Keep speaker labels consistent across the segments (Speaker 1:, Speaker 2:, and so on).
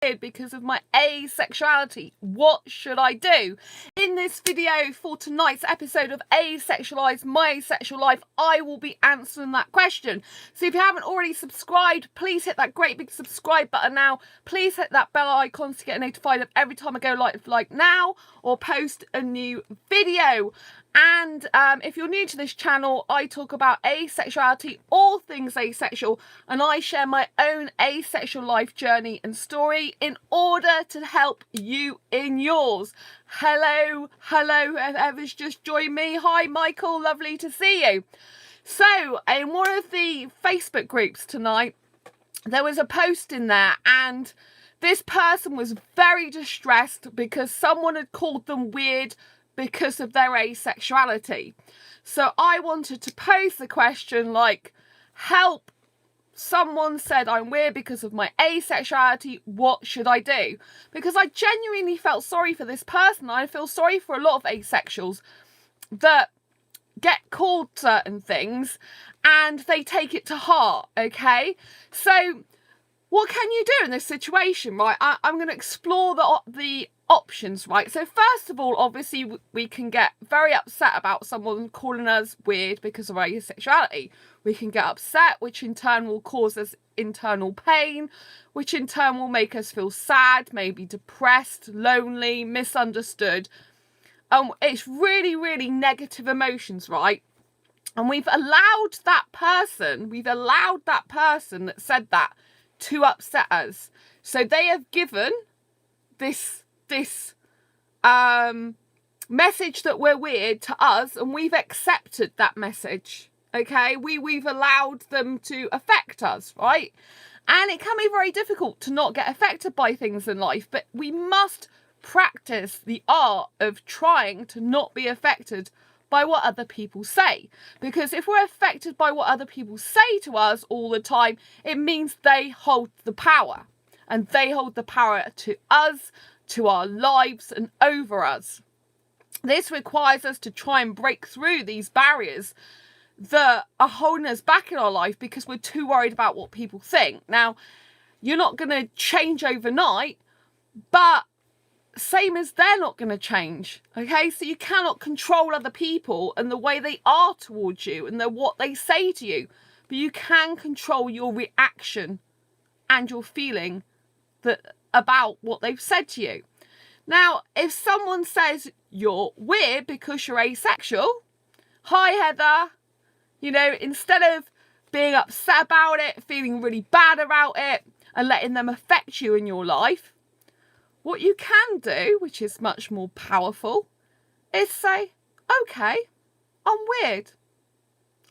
Speaker 1: because of my asexuality. What should I do? In this video for tonight's episode of Asexualized, My Asexual Life, I will be answering that question. So if you haven't already subscribed, please hit that great big subscribe button now. Please hit that bell icon to get notified of every time I go live, like now, or post a new video. And if you're new to this channel, I talk about asexuality, all things asexual, and I share my own asexual life journey and story in order to help you in yours. Hello, whoever's just joined me. Hi, Michael, lovely to see you. So, in one of the Facebook groups tonight, there was a post in there, and this person was very distressed because someone had called them weird because of their asexuality. So I wanted to pose the question like, help, someone said I'm weird because of my asexuality, what should I do? Because I genuinely felt sorry for this person. I feel sorry for a lot of asexuals that get called certain things and they take it to heart, okay? So what can you do in this situation, right? I'm going to explore the options, right? So first of all, obviously we can get very upset about someone calling us weird because of our asexuality. We can get upset, which in turn will cause us internal pain, which in turn will make us feel sad, maybe depressed, lonely, misunderstood. It's really, really negative emotions, right? And we've allowed that person that said that to upset us. So they have given this message that we're weird to us, and we've accepted that message, okay? We've allowed them to affect us, right? And it can be very difficult to not get affected by things in life, but we must practice the art of trying to not be affected by what other people say, because if we're affected by what other people say to us all the time, it means they hold the power, and they hold the power to us, to our lives, and over us. This requires us to try and break through these barriers that are holding us back in our life because we're too worried about what people think. Now, you're not going to change overnight, but same as they're not going to change, okay? So you cannot control other people and the way they are towards you and what they say to you, but you can control your reaction and your feeling about what they've said to you. Now, if someone says you're weird because you're asexual, hi Heather, you know, instead of being upset about it, feeling really bad about it, and letting them affect you in your life, what you can do, which is much more powerful, is say, okay, I'm weird.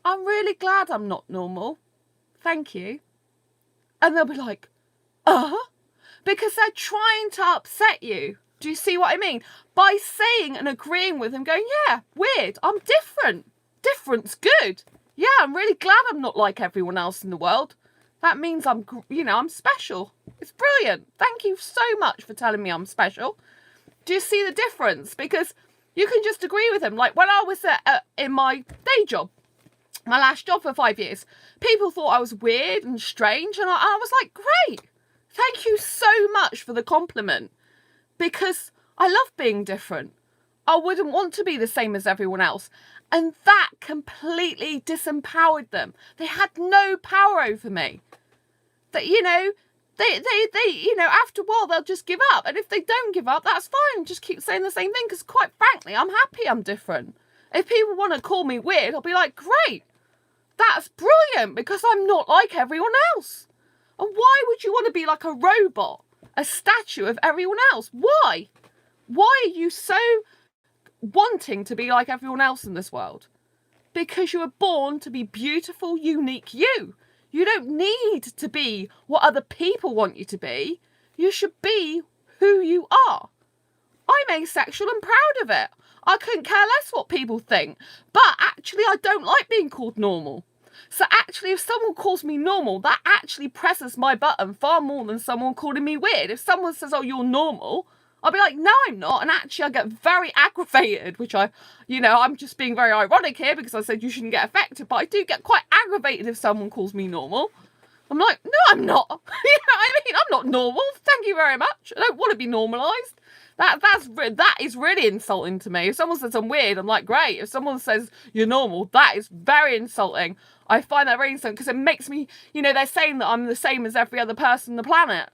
Speaker 1: I'm really glad I'm not normal. Thank you. And they'll be like, because they're trying to upset you. Do you see what I mean? By saying and agreeing with them, going, yeah, weird, I'm different. Different's good. Yeah, I'm really glad I'm not like everyone else in the world. That means I'm special. It's brilliant. Thank you so much for telling me I'm special. Do you see the difference? Because you can just agree with them. Like when I was in my day job, my last job for 5 years, people thought I was weird and strange. And I was like, great. Thank you so much for the compliment. Because I love being different. I wouldn't want to be the same as everyone else. And that completely disempowered them. They had no power over me. That, you know, they after a while they'll just give up. And if they don't give up, that's fine. Just keep saying the same thing. Because quite frankly, I'm happy I'm different. If people want to call me weird, I'll be like, great. That's brilliant because I'm not like everyone else. And why would you want to be like a robot? A statue of everyone else? Why? Why are you so wanting to be like everyone else in this world? Because you were born to be beautiful, unique you. You don't need to be what other people want you to be. You should be who you are. I'm asexual and proud of it. I couldn't care less what people think. But actually, I don't like being called normal. So actually, if someone calls me normal, that actually presses my button far more than someone calling me weird. If someone says, oh, you're normal, I'll be like, no, I'm not. And actually, I get very aggravated, which I'm just being very ironic here because I said you shouldn't get affected. But I do get quite aggravated if someone calls me normal. I'm like, no, I'm not. You know what I mean? I'm not normal. Thank you very much. I don't want to be normalised. That is really insulting to me. If someone says I'm weird, I'm like, great. If someone says you're normal, that is very insulting. I find that very insulting because it makes me, they're saying that I'm the same as every other person on the planet.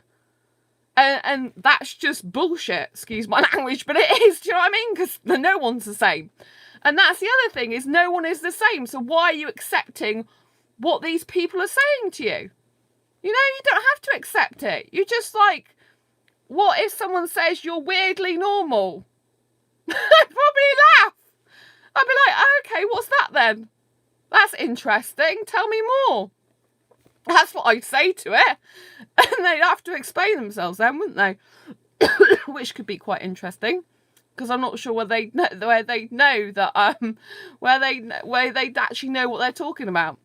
Speaker 1: And that's just bullshit, excuse my language, but it is, do you know what I mean? Because no one's the same. And that's the other thing, is no one is the same. So why are you accepting what these people are saying to you? You don't have to accept it. You're just like, what if someone says you're weirdly normal? I'd probably laugh. I'd be like, okay, what's that then? That's interesting. Tell me more. That's what I'd say to it. And they'd have to explain themselves then, wouldn't they? Which could be quite interesting, because I'm not sure where they know that where they actually know what they're talking about.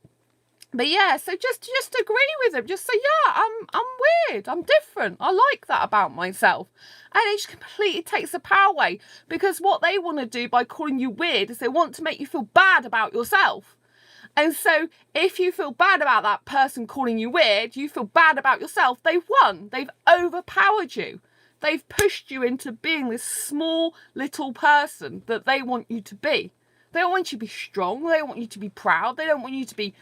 Speaker 1: But yeah, so just agree with them. Just say, yeah, I'm weird. I'm different. I like that about myself. And it just completely takes the power away, because what they want to do by calling you weird is they want to make you feel bad about yourself. And so if you feel bad about that person calling you weird, you feel bad about yourself, they've won. They've overpowered you. They've pushed you into being this small little person that they want you to be. They don't want you to be strong. They don't want you to be proud. They don't want you to be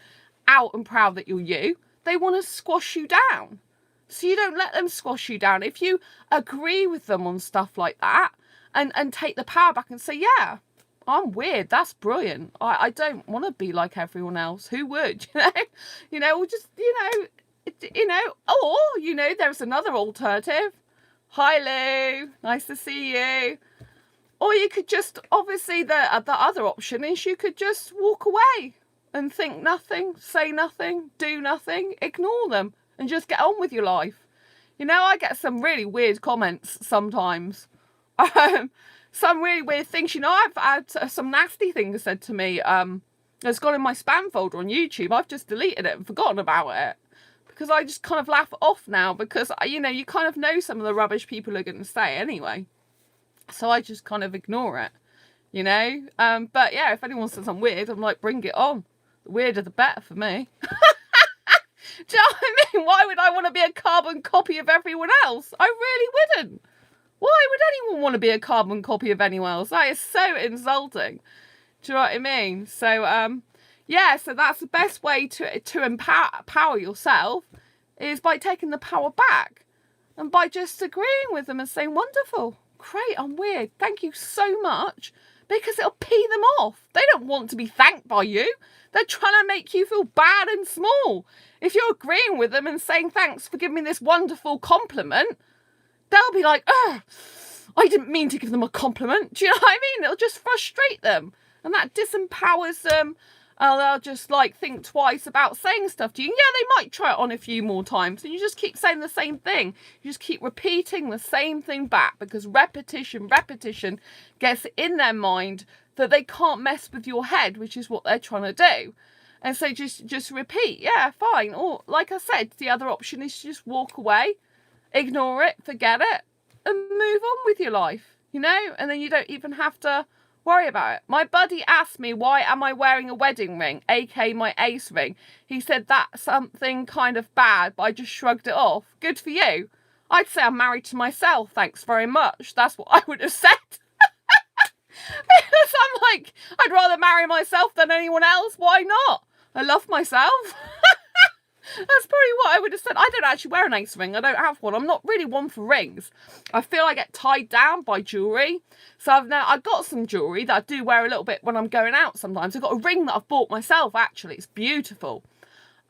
Speaker 1: out and proud that you're you. They want to squash you down. So you don't let them squash you down. If you agree with them on stuff like that and take the power back and say, yeah, I'm weird. That's brilliant. I don't want to be like everyone else. Who would? Or just, or, there's another alternative. Hi, Lou. Nice to see you. Or you could just, obviously, the other option is you could just walk away and think nothing, say nothing, do nothing, ignore them, and just get on with your life. I get some really weird comments sometimes. Some really weird things. I've had some nasty things said to me. It's gone in my spam folder on YouTube. I've just deleted it and forgotten about it, because I just kind of laugh it off now, because, you kind of know some of the rubbish people are going to say anyway. So I just kind of ignore it, But yeah, if anyone says I'm weird, I'm like, bring it on. The weirder the better for me. Do you know what I mean? Why would I want to be a carbon copy of everyone else? I really wouldn't. Why would anyone want to be a carbon copy of anyone else? That is so insulting. Do you know what I mean? So, yeah, so that's the best way to empower yourself, is by taking the power back and by just agreeing with them and saying, wonderful, great, I'm weird, thank you so much, because it'll pee them off. They don't want to be thanked by you. They're trying to make you feel bad and small. If you're agreeing with them and saying, thanks for giving me this wonderful compliment, they'll be like, oh, I didn't mean to give them a compliment. Do you know what I mean? It'll just frustrate them. And that disempowers them. And they'll just think twice about saying stuff to you. And yeah, they might try it on a few more times. And you just keep saying the same thing. You just keep repeating the same thing back, because repetition gets in their mind that they can't mess with your head, which is what they're trying to do. And so just repeat. Yeah, fine. Or like I said, the other option is to just walk away, ignore it, forget it, and move on with your life, and then you don't even have to worry about it. My buddy asked me, why am I wearing a wedding ring, aka my ace ring? He said that's something kind of bad, but I just shrugged it off. Good for you. I'd say I'm married to myself, thanks very much. That's what I would have said. Because I'm like, I'd rather marry myself than anyone else. Why not? I love myself. That's probably what I would have said. I don't actually wear an ace ring. I don't have one. I'm not really one for rings. I feel I get tied down by jewellery. So I've got some jewellery that I do wear a little bit when I'm going out sometimes. I've got a ring that I've bought myself, actually. It's beautiful.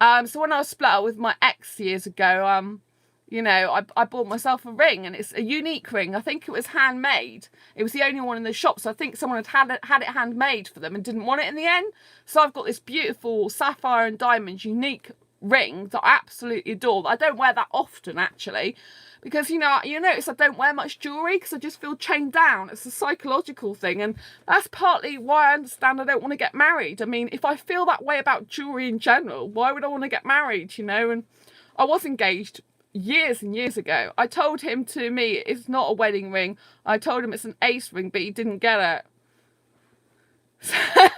Speaker 1: So when I was split up with my ex years ago, I bought myself a ring, and it's a unique ring. I think it was handmade. It was the only one in the shop, so I think someone had it handmade for them and didn't want it in the end. So I've got this beautiful sapphire and diamond unique ring that I absolutely adore. I don't wear that often, actually, because you notice I don't wear much jewellery because I just feel chained down. It's a psychological thing, and that's partly why I understand I don't want to get married. I mean, if I feel that way about jewellery in general, why would I want to get married? And I was engaged years and years ago. I told him, to me, it's not a wedding ring. I told him it's an ace ring, but he didn't get it.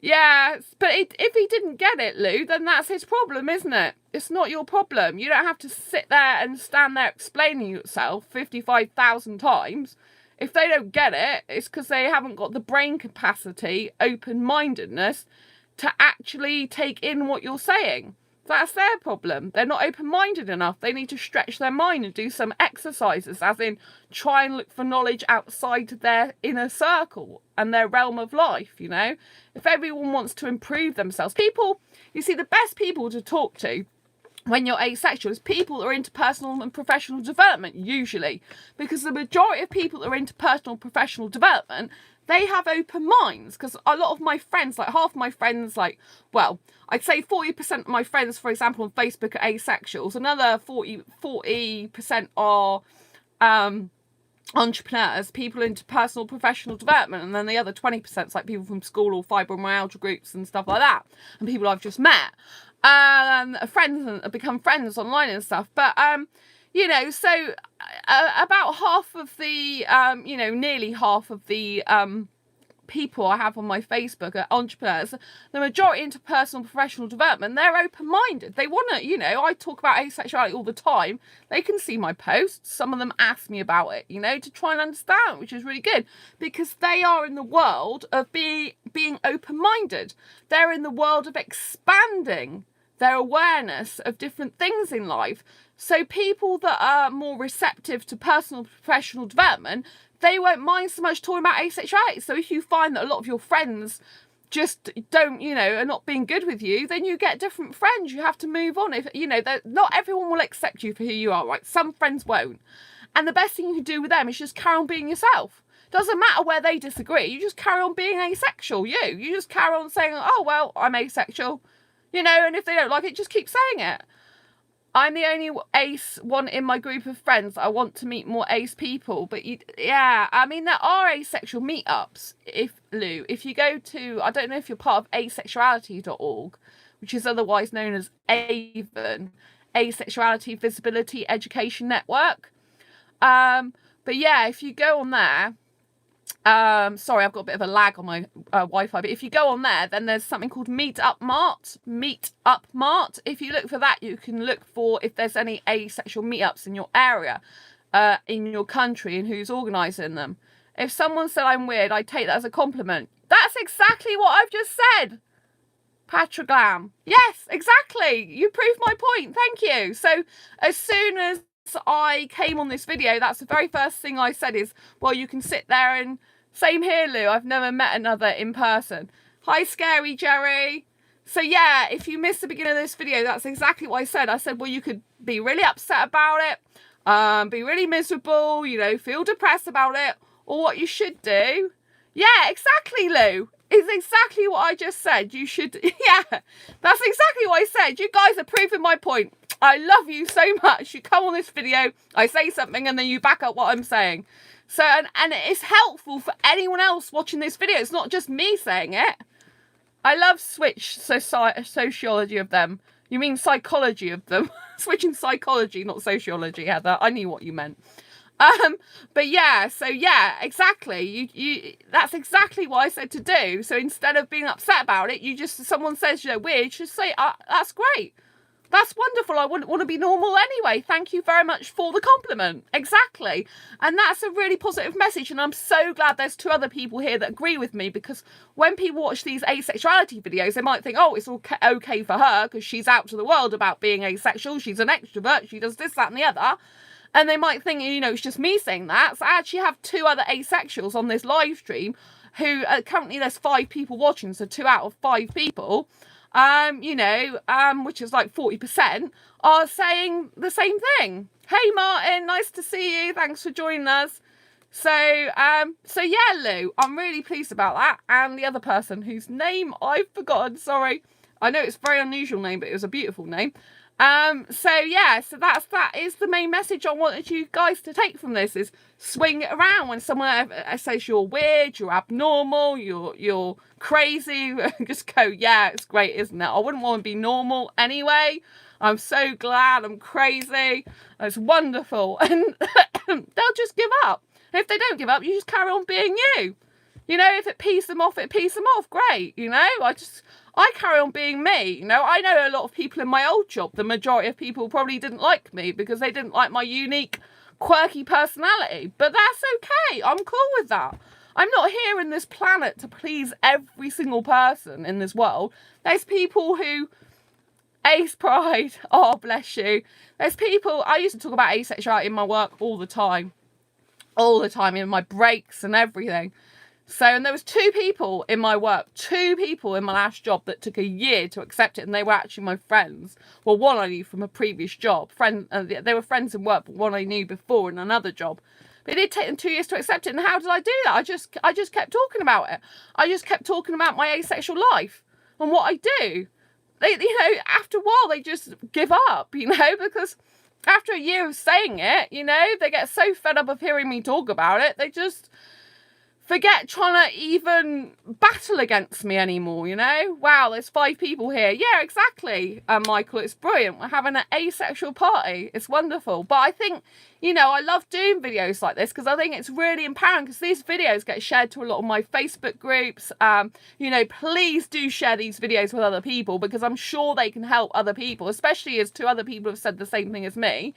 Speaker 1: Yeah, but if he didn't get it, Lou, then that's his problem, isn't it? It's not your problem. You don't have to sit there and stand there explaining yourself 55,000 times. If they don't get it, it's because they haven't got the brain capacity, open-mindedness, to actually take in what you're saying. That's their problem. They're not open-minded enough. They need to stretch their mind and do some exercises, as in try and look for knowledge outside their inner circle and their realm of life, you know. If everyone wants to improve themselves, people, you see, the best people to talk to when you're asexual is people that are into personal and professional development, usually. Because the majority of people that are into personal and professional development, they have open minds. Because a lot of my friends, like half my friends, like, well, I'd say 40% of my friends, for example, on Facebook are asexuals. Another 40% are entrepreneurs, people into personal professional development, and then the other 20% is like people from school or fibromyalgia groups and stuff like that, and people I've just met, friends, and become friends online and stuff. But you know, so about half of the you know, nearly half of the people I have on my Facebook are entrepreneurs. The majority into personal and professional development. They're open-minded. They want to, you know, I talk about asexuality all the time. They can see my posts. Some of them ask me about it, you know, to try and understand, which is really good, because they are in the world of being open-minded. They're in the world of expanding their awareness of different things in life. So people that are more receptive to personal and professional development, they won't mind so much talking about asexuality. So if you find that a lot of your friends just don't, you know, are not being good with you, then you get different friends. You have to move on. If, you know, not everyone will accept you for who you are, right? Some friends won't. And the best thing you can do with them is just carry on being yourself. Doesn't matter where they disagree. You just carry on being asexual. You just carry on saying, oh, well, I'm asexual. You know, and if they don't like it, just keep saying it. I'm the only ace one in my group of friends. I want to meet more ace people. But yeah, I mean, there are asexual meetups. If you go to, I don't know if you're part of asexuality.org, which is otherwise known as AVEN, Asexuality Visibility Education Network. But yeah, if you go on there, sorry, I've got a bit of a lag on my Wi-Fi, but if you go on there, then there's something called Meetup Mart. If you look for that, you can look for if there's any asexual meetups in your area, in your country, and who's organising them. If someone said I'm weird, I take that as a compliment. That's exactly what I've just said. Patraglam. Yes, exactly. You proved my point. Thank you. So as soon as I came on this video, that's the very first thing I said is, well, you can sit there and, same here, Lou, I've never met another in person. Hi, Scary Jerry. So yeah, if you missed the beginning of this video, that's exactly what I said. I said, well, you could be really upset about it, be really miserable, you know, feel depressed about it, or what you should do. Yeah, exactly, Lou. Is exactly what I just said. You should, yeah, that's exactly what I said. You guys are proving my point. I love you so much. You come on this video, I say something, and then you back up what I'm saying. So, and it's helpful for anyone else watching this video. It's not just me saying it. I love switch sociology of them. You mean psychology of them. Switching psychology, not sociology, Heather. I knew what you meant. But yeah, so yeah, exactly. You that's exactly what I said to do. So instead of being upset about it, you just, someone says you're weird, just say, that's great. That's wonderful. I wouldn't want to be normal anyway. Thank you very much for the compliment. Exactly. And that's a really positive message. And I'm so glad there's 2 other people here that agree with me, because when people watch these asexuality videos, they might think, oh, it's okay for her because she's out to the world about being asexual. She's an extrovert. She does this, that, and the other. And they might think, you know, it's just me saying that. So I actually have 2 other asexuals on this live stream who currently there's 5 people watching. So 2 out of 5 people, you know, which is like 40%, are saying the same thing. Hey, Martin, nice to see you. Thanks for joining us. So yeah, Lou, I'm really pleased about that. And the other person whose name I've forgotten, sorry. I know it's a very unusual name, but it was a beautiful name. So yeah, so that is the main message I wanted you guys to take from this, is swing it around. When someone says you're weird, you're abnormal, you're crazy, just go, yeah, it's great, isn't it? I wouldn't want to be normal anyway. I'm so glad I'm crazy. It's wonderful. And they'll just give up. And if they don't give up, you just carry on being you. You know, if it pees them off, it pees them off. Great. You know, I carry on being me. You know, I know a lot of people in my old job, the majority of people probably didn't like me because they didn't like my unique, quirky personality. But that's okay. I'm cool with that. I'm not here in this planet to please every single person in this world. There's people who... Ace pride. Oh, bless you. There's people... I used to talk about asexuality in my work all the time. All the time, in my breaks and everything. So, and there was 2 people in my work, 2 people in my last job that took a year to accept it, and they were actually my friends. Well, one I knew from a previous job. They were friends in work, but one I knew before in another job. But it did take them 2 years to accept it. And how did I do that? I just kept talking about it. I just kept talking about my asexual life and what I do. They, you know, after a while, they just give up, you know, because after a year of saying it, you know, they get so fed up of hearing me talk about it, they just forget trying to even battle against me anymore, you know? Wow, there's 5 people here. Yeah, exactly, Michael. It's brilliant. We're having an asexual party. It's wonderful. But I think, you know, I love doing videos like this because I think it's really empowering because these videos get shared to a lot of my Facebook groups. You know, please do share these videos with other people because I'm sure they can help other people, especially as 2 other people have said the same thing as me.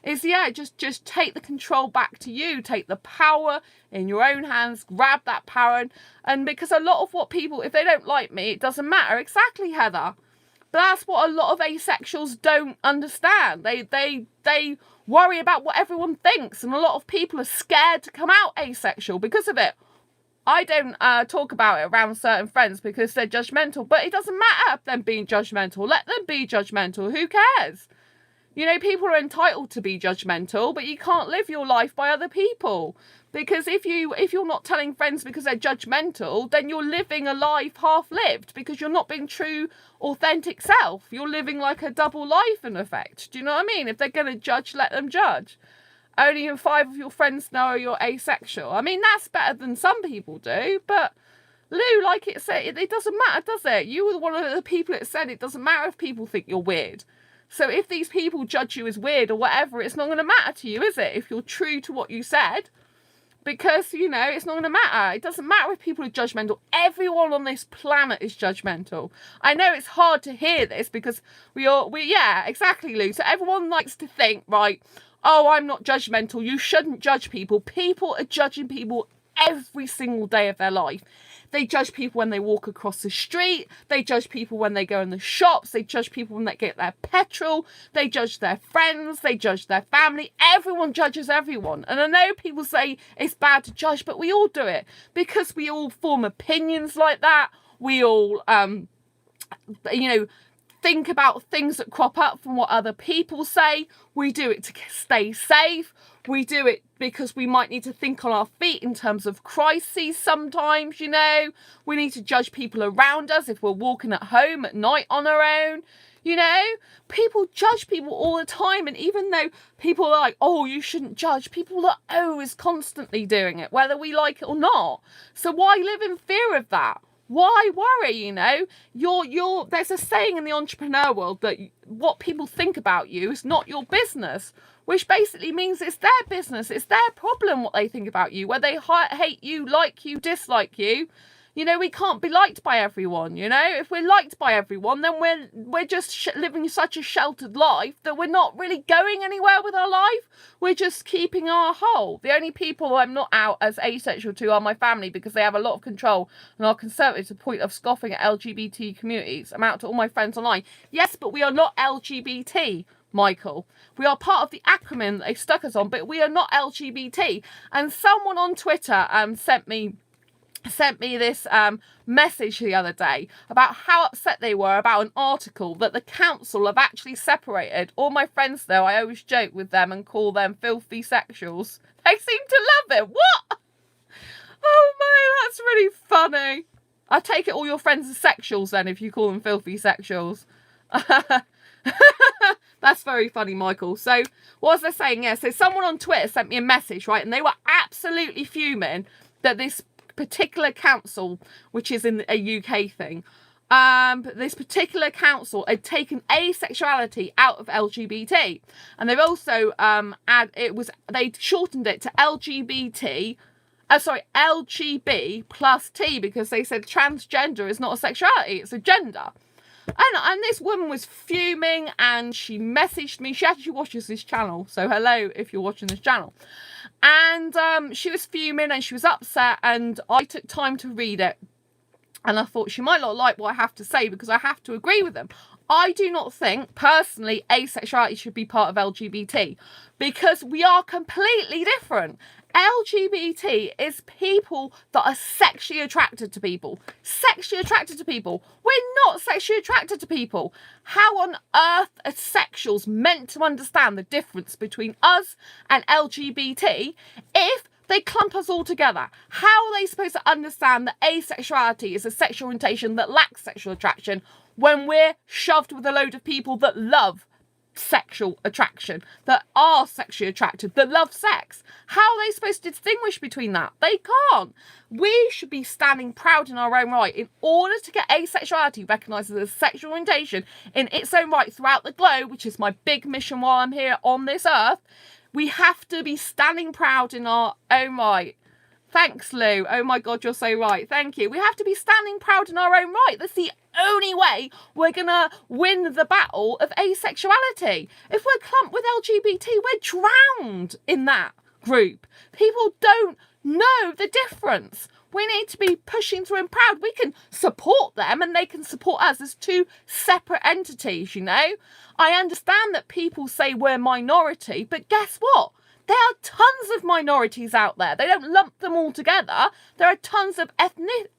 Speaker 1: Is, yeah, just take the control back to you. Take the power in your own hands. Grab that power. And because a lot of what people, if they don't like me, it doesn't matter. Exactly, Heather. But that's what a lot of asexuals don't understand. They worry about what everyone thinks. And a lot of people are scared to come out asexual because of it. I don't talk about it around certain friends because they're judgmental. But it doesn't matter them being judgmental. Let them be judgmental. Who cares? You know, people are entitled to be judgmental, but you can't live your life by other people. Because if you're not telling friends because they're judgmental, then you're living a life half-lived because you're not being true, authentic self. You're living like a double life in effect. Do you know what I mean? If they're going to judge, let them judge. Only 5 of your friends know you're asexual. I mean, that's better than some people do, but... Lou, like it said, it doesn't matter, does it? You were one of the people that said it doesn't matter if people think you're weird. So if these people judge you as weird or whatever, it's not going to matter to you, is it? If you're true to what you said. Because, you know, it's not going to matter. It doesn't matter if people are judgmental. Everyone on this planet is judgmental. I know it's hard to hear this because yeah, exactly, Lou. So everyone likes to think, right, oh, I'm not judgmental. You shouldn't judge people. People are judging people every single day of their life. They judge people when they walk across the street. They judge people when they go in the shops. They judge people when they get their petrol. They judge their friends. They judge their family. Everyone judges everyone. And I know people say it's bad to judge, but we all do it because we all form opinions like that. We all, you know, think about things that crop up from what other people say. We do it to stay safe. We do it because we might need to think on our feet in terms of crises sometimes, you know. We need to judge people around us if we're walking at home at night on our own. You know, people judge people all the time. And even though people are like, oh, you shouldn't judge, people are always constantly doing it, whether we like it or not. So why live in fear of that? Why worry, you know? There's a saying in the entrepreneur world that what people think about you is not your business, which basically means it's their business. It's their problem what they think about you, whether they hate you, like you, dislike you. You know, we can't be liked by everyone, you know? If we're liked by everyone, then we're just living such a sheltered life that we're not really going anywhere with our life. We're just keeping our hole. The only people I'm not out as asexual to are my family because they have a lot of control and are conservative to the point of scoffing at LGBT communities. I'm out to all my friends online. Yes, but we are not LGBT, Michael. We are part of the acronym that they stuck us on, but we are not LGBT. And someone on Twitter sent me this message the other day about how upset they were about an article that the council have actually separated. All my friends, though, I always joke with them and call them filthy sexuals. They seem to love it. What? Oh, my, that's really funny. I take it all your friends are sexuals then if you call them filthy sexuals. That's very funny, Michael. So what was I saying? Yeah, so someone on Twitter sent me a message, right? And they were absolutely fuming that this particular council, which is in a UK thing, this particular council had taken asexuality out of LGBT, and they've also they shortened it to LGBT LGB plus T, because they said transgender is not a sexuality, it's a gender. And this woman was fuming, and she messaged me. She actually watches this channel, so hello if you're watching this channel. And she was fuming and she was upset, and I took time to read it. And I thought she might not like what I have to say, because I have to agree with them. I do not think, personally, asexuality should be part of LGBT, because we are completely different. LGBT is people that are sexually attracted to people. Sexually attracted to people. We're not sexually attracted to people. How on earth are asexuals meant to understand the difference between us and LGBT if they clump us all together? How are they supposed to understand that asexuality is a sexual orientation that lacks sexual attraction when we're shoved with a load of people that love sexual attraction, that are sexually attracted, that love sex? How are they supposed to distinguish between that? They can't. We should be standing proud in our own right. In order to get asexuality recognised as a sexual orientation in its own right throughout the globe, which is my big mission while I'm here on this earth, we have to be standing proud in our own right. Thanks, Lou. Oh my God, you're so right. Thank you. We have to be standing proud in our own right. That's the only way we're going to win the battle of asexuality. If we're clumped with LGBT, we're drowned in that group. People don't know the difference. We need to be pushing through and proud. We can support them and they can support us as two separate entities, you know. I understand that people say we're minority, but guess what? There are tons of minorities out there. They don't lump them all together. There are tons of ethnic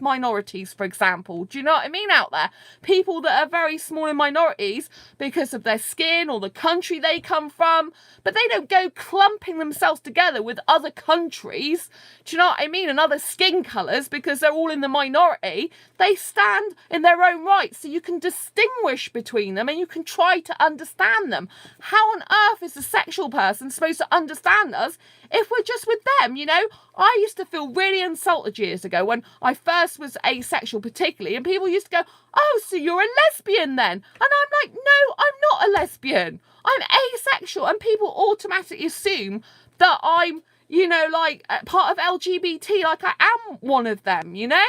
Speaker 1: minorities, for example. Do you know what I mean out there? People that are very small in minorities because of their skin or the country they come from, but they don't go clumping themselves together with other countries. Do you know what I mean? And other skin colours, because they're all in the minority. They stand in their own right, so you can distinguish between them and you can try to understand them. How on earth is a sexual person supposed to understand us if we're just with them, you know? I used to feel really insulted years ago when I first was asexual particularly, and people used to go, oh, so you're a lesbian then? And I'm like, no, I'm not a lesbian. I'm asexual. And people automatically assume that I'm, you know, like part of LGBT, like I am one of them, you know?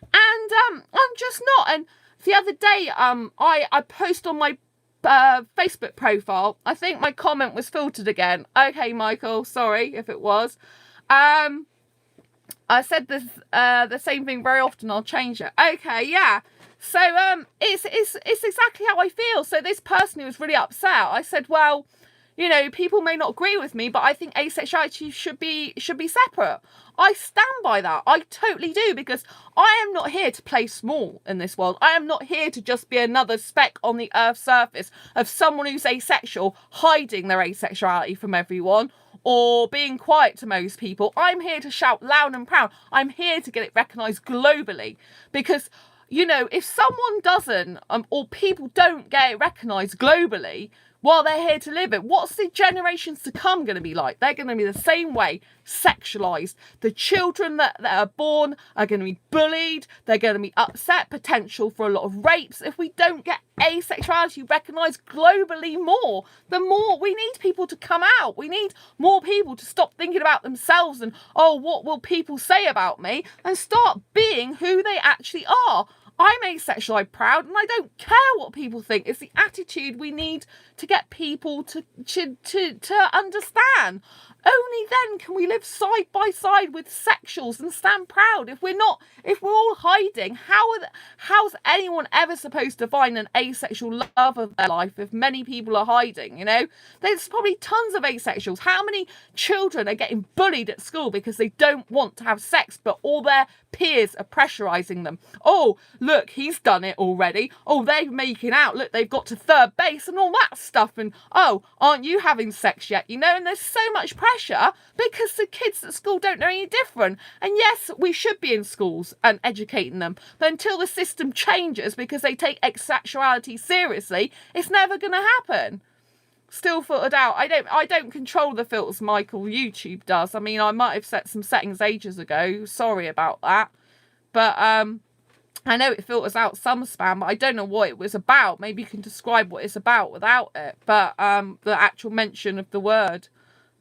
Speaker 1: And I'm just not. And the other day, I post on my Facebook profile. I think my comment was filtered again. Okay, Michael, sorry if it was. I said this the same thing very often. I'll change it. Okay, yeah. So it's exactly how I feel. So this person who was really upset, I said, well, you know, people may not agree with me, but I think asexuality should be separate. I stand by that. I totally do, because I am not here to play small in this world. I am not here to just be another speck on the Earth's surface of someone who's asexual hiding their asexuality from everyone or being quiet to most people. I'm here to shout loud and proud. I'm here to get it recognised globally, because, you know, if someone doesn't or people don't get it recognised globally while they're here to live it, what's the generations to come going to be like? They're going to be the same way, sexualised. The children that are born are going to be bullied. They're going to be upset, potential for a lot of rapes. If we don't get asexuality recognised globally more, the more we need people to come out. We need more people to stop thinking about themselves and, oh, what will people say about me? And start being who they actually are. I'm asexual, I'm proud, and I don't care what people think. It's the attitude we need to get people to understand. Only then can we live side by side with sexuals and stand proud. If we're all hiding, how's anyone ever supposed to find an asexual love of their life if many people are hiding, you know? There's probably tons of asexuals. How many children are getting bullied at school because they don't want to have sex, but all their peers are pressurising them? Oh, look, he's done it already. Oh, they're making out. Look, they've got to third base and all that stuff. And, oh, aren't you having sex yet? You know, and there's so much pressure because the kids at school don't know any different. And yes, we should be in schools and educating them. But until the system changes because they take asexuality seriously, it's never going to happen. Still filtered out. I don't control the filters, Michael. YouTube does. I mean, I might have set some settings ages ago. Sorry about that. But I know it filters out some spam, but I don't know what it was about. Maybe you can describe what it's about without it. But the actual mention of the word,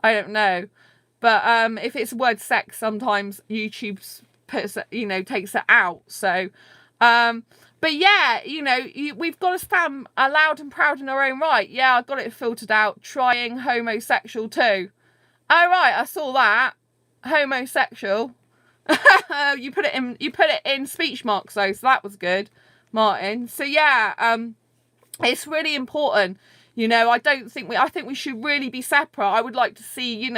Speaker 1: I don't know. But if it's the word sex, sometimes YouTube puts, takes it out. So, but yeah, we've got to stand loud and proud in our own right. Yeah, I got it filtered out. Trying homosexual too. Oh right, I saw that. Homosexual. You put it in speech marks though, so that was good, Martin. So yeah, it's really important. I think we should really be separate. I would like to see,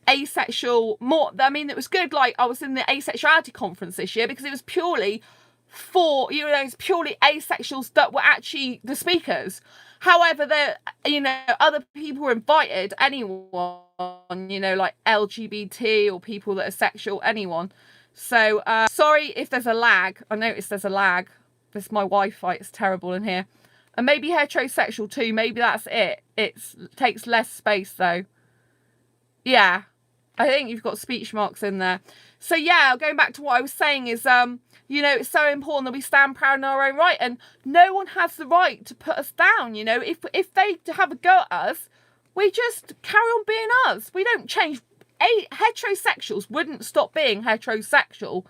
Speaker 1: asexual more. I mean, it was good. Like, I was in the Asexuality conference this year because it was purely for, it's purely asexuals that were actually the speakers. However, other people were invited, anyone, like LGBT or people that are sexual, anyone. So, sorry if there's a lag. I noticed there's a lag. This is my Wi-Fi. It's terrible in here. And maybe heterosexual too. Maybe that's it. It takes less space though. Yeah. I think you've got speech marks in there. So yeah, going back to what I was saying is, it's so important that we stand proud in our own right, and no one has the right to put us down. If they have a go at us, we just carry on being us. We don't change. Heterosexuals wouldn't stop being heterosexual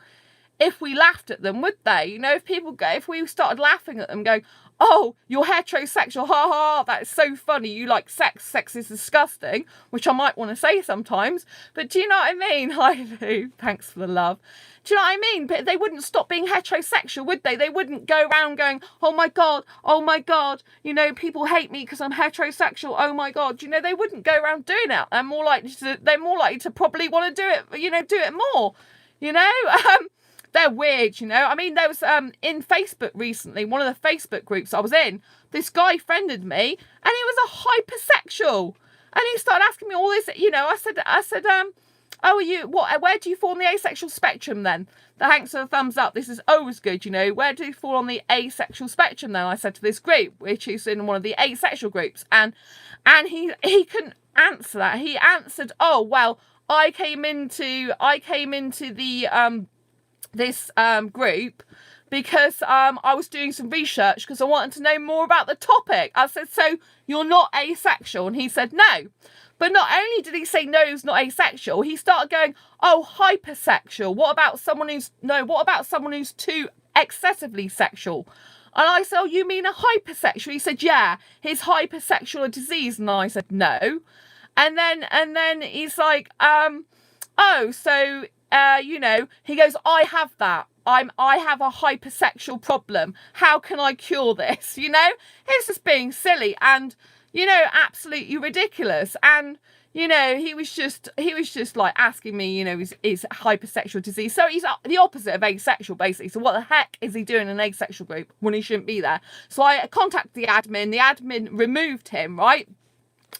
Speaker 1: if we laughed at them, would they? If we started laughing at them, going, "Oh, you're heterosexual, ha ha, that's so funny, you like sex, sex is disgusting," which I might want to say sometimes, but do you know what I mean? Hi Lou, thanks for the love. Do you know what I mean? But they wouldn't stop being heterosexual, would they? They wouldn't go around going, oh my god, people hate me because I'm heterosexual, oh my god. They wouldn't go around doing that. They're more likely to probably want to do it more, They're weird, I mean, there was, in Facebook recently, one of the Facebook groups I was in, this guy friended me, and he was a hypersexual. And he started asking me all this, I said, where do you fall on the asexual spectrum then? Thanks for the thumbs up. This is always good, Where do you fall on the asexual spectrum then? I said to this group, which is in one of the asexual groups. And he couldn't answer that. He answered, oh, well, I came into the, this group because I was doing some research because I wanted to know more about the topic. I said, so you're not asexual? And he said no. But not only did he say no, he's not asexual, he started going, oh, hypersexual. What about someone who's too excessively sexual? And I said, oh, you mean a hypersexual? He said, yeah, is hypersexual a disease? And I said, no. And then he's like, oh, so he goes, I have that. I have a hypersexual problem. How can I cure this? He's just being silly and, absolutely ridiculous. And, he was just like asking me, is hypersexual disease. So he's the opposite of asexual, basically. So what the heck is he doing in an asexual group when he shouldn't be there? So I contacted the admin. The admin removed him, right?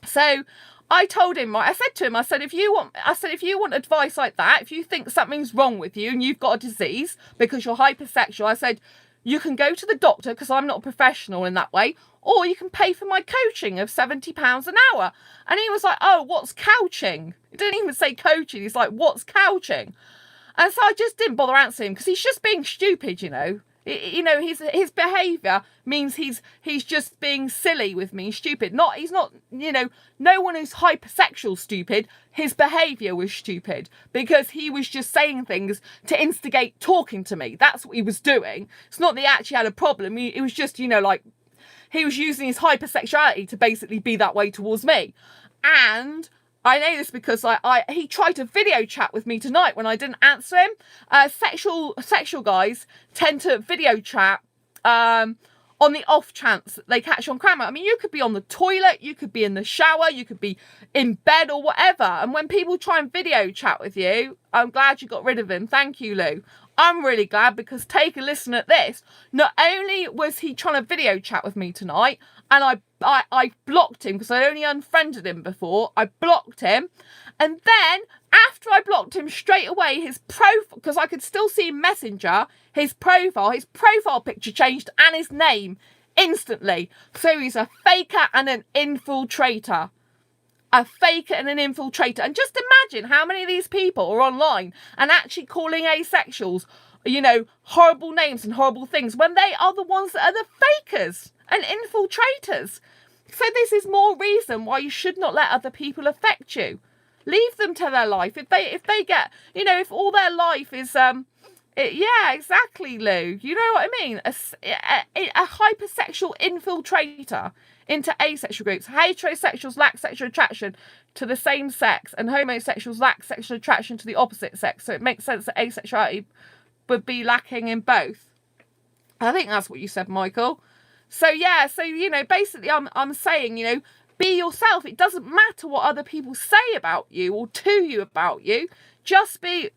Speaker 1: So I told him, right, I said to him, if you want advice like that, if you think something's wrong with you and you've got a disease because you're hypersexual, I said, you can go to the doctor because I'm not a professional in that way, or you can pay for my coaching of £70 an hour. And he was like, oh, what's couching? He didn't even say coaching. He's like, what's couching? And so I just didn't bother answering him because he's just being stupid, his behaviour means he's just being silly with me, stupid. He's not, no one who's hypersexual stupid. His behaviour was stupid because he was just saying things to instigate talking to me. That's what he was doing. It's not that he actually had a problem. It was just, he was using his hypersexuality to basically be that way towards me. And I know this because he tried to video chat with me tonight when I didn't answer him. Sexual guys tend to video chat on the off chance that they catch you on camera. I mean, you could be on the toilet, you could be in the shower, you could be in bed or whatever. And when people try and video chat with you, I'm glad you got rid of him. Thank you, Lou. I'm really glad because take a listen at this. Not only was he trying to video chat with me tonight, and I blocked him because I only unfriended him before. I blocked him. And then after I blocked him straight away, his profile, because I could still see Messenger, his profile picture changed and his name instantly. So he's a faker and an infiltrator. A faker and an infiltrator. And just imagine how many of these people are online and actually calling asexuals, horrible names and horrible things when they are the ones that are the fakers and infiltrators. So this is more reason why you should not let other people affect you. Leave them to their life. If they get, you know, if all their life is yeah, exactly, Lou. You know what I mean? A hypersexual infiltrator into asexual groups. Heterosexuals lack sexual attraction to the same sex, and homosexuals lack sexual attraction to the opposite sex. So it makes sense that asexuality would be lacking in both. I think that's what you said, Michael. So yeah, so you know, basically I'm saying, you know, be yourself. It doesn't matter what other people say about you or to you about you. Just be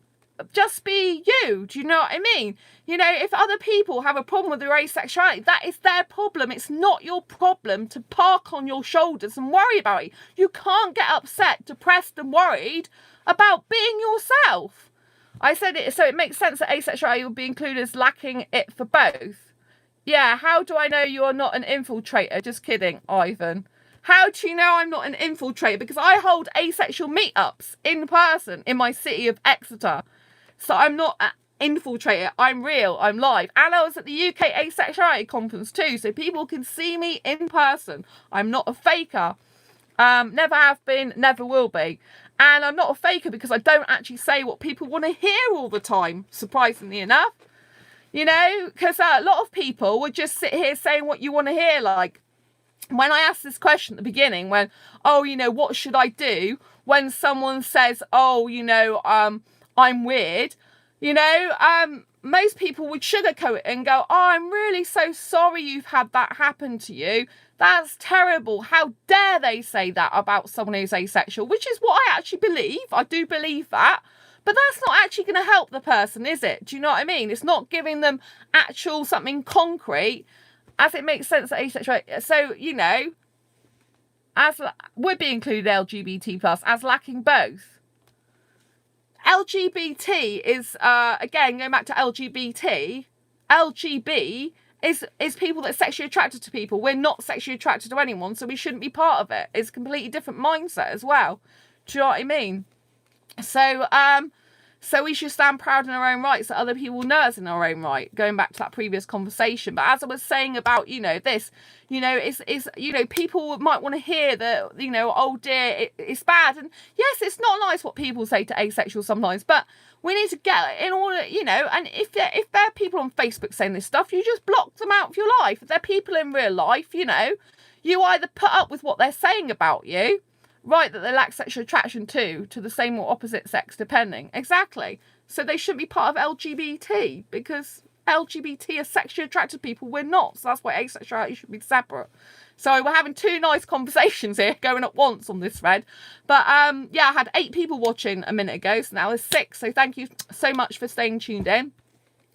Speaker 1: you. Do you know what I mean? You know, if other people have a problem with your asexuality, that is their problem. It's not your problem to park on your shoulders and worry about it. You can't get upset, depressed and worried about being yourself. I said it, so it makes sense that asexuality would be included as lacking it for both. Yeah, how do I know you're not an infiltrator? Just kidding, Ivan. How do you know I'm not an infiltrator? Because I hold asexual meetups in person in my city of Exeter. So I'm not an infiltrator. I'm real. I'm live. And I was at the UK Asexuality Conference too. So people can see me in person. I'm not a faker. Never have been, never will be. And I'm not a faker because I don't actually say what people want to hear all the time, surprisingly enough. You know, because a lot of people would just sit here saying what you want to hear. Like, when I asked this question at the beginning, when, oh, you know, what should I do when someone says, oh, you know, I'm weird, you know, most people would sugarcoat it and go, oh, I'm really so sorry you've had that happen to you. That's terrible. How dare they say that about someone who's asexual, which is what I actually believe. I do believe that. But that's not actually going to help the person, is it? Do you know what I mean? It's not giving them actual something concrete, as it makes sense that asexual. So, you know, as would be included LGBT plus as lacking both. LGBT is again going back to LGBT. LGB is people that are sexually attracted to people. We're not sexually attracted to anyone, so we shouldn't be part of it. It's a completely different mindset as well. Do you know what I mean? So we should stand proud in our own rights that other people know us in our own right, going back to that previous conversation. But as I was saying about, you know, this, you know, it's you know, people might want to hear that, you know, oh dear, it's bad. And yes, it's not nice what people say to asexuals sometimes, but we need to get in order, you know, and if there are people on Facebook saying this stuff, you just block them out of your life. If they're people in real life, you know, you either put up with what they're saying about you, right, that they lack sexual attraction to the same or opposite sex, depending. Exactly. So they shouldn't be part of LGBT, because LGBT are sexually attracted people. We're not. So that's why asexuality should be separate. So we're having two nice conversations here going at once on this thread. But yeah, I had 8 people watching a minute ago, so now there's 6. So thank you so much for staying tuned in.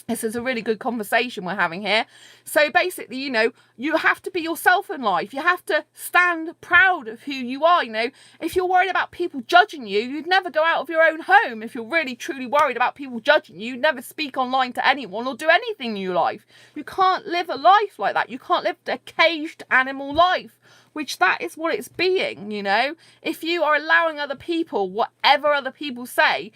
Speaker 1: This is a really good conversation we're having here. So basically, you know, you have to be yourself in life. You have to stand proud of who you are. You know, if you're worried about people judging you, you'd never go out of your own home. If you're really, truly worried about people judging you, you'd never speak online to anyone or do anything in your life. You can't live a life like that. You can't live a caged animal life, which that is what it's being, you know. If you are allowing other people, whatever other people say,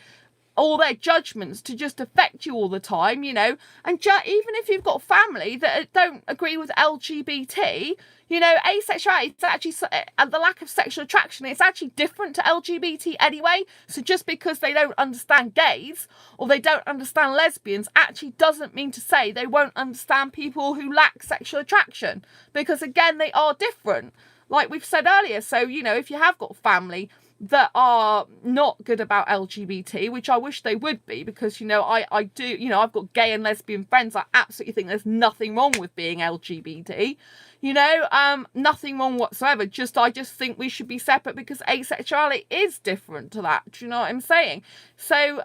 Speaker 1: all their judgments to just affect you all the time, you know, and even if you've got family that don't agree with LGBT, you know, asexuality is actually the lack of sexual attraction. It's actually different to LGBT anyway. So just because they don't understand gays or they don't understand lesbians actually doesn't mean to say they won't understand people who lack sexual attraction, because again, they are different, like we've said earlier. So, you know, if you have got family that are not good about LGBT, which I wish they would be, because, you know, I do, you know, I've got gay and lesbian friends. I absolutely think there's nothing wrong with being LGBT, you know, nothing wrong whatsoever. I just think we should be separate, because asexuality is different to that. Do you know what I'm saying? So,